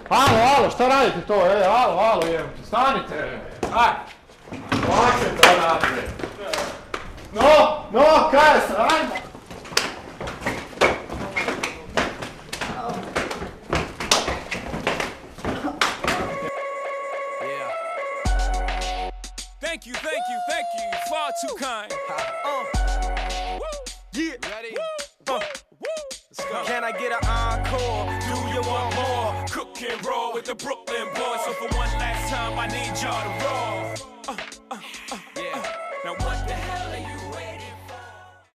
Alo, šta radite to, alo, stanite, aj, ovakve to radite. No, kaj se, ajmo. Thank you, far too kind. Yeah. Ready? Let's go. Can I get an encore? Do you want more? Cook and roll with the Brooklyn boys. So for one last time, I need y'all to roll.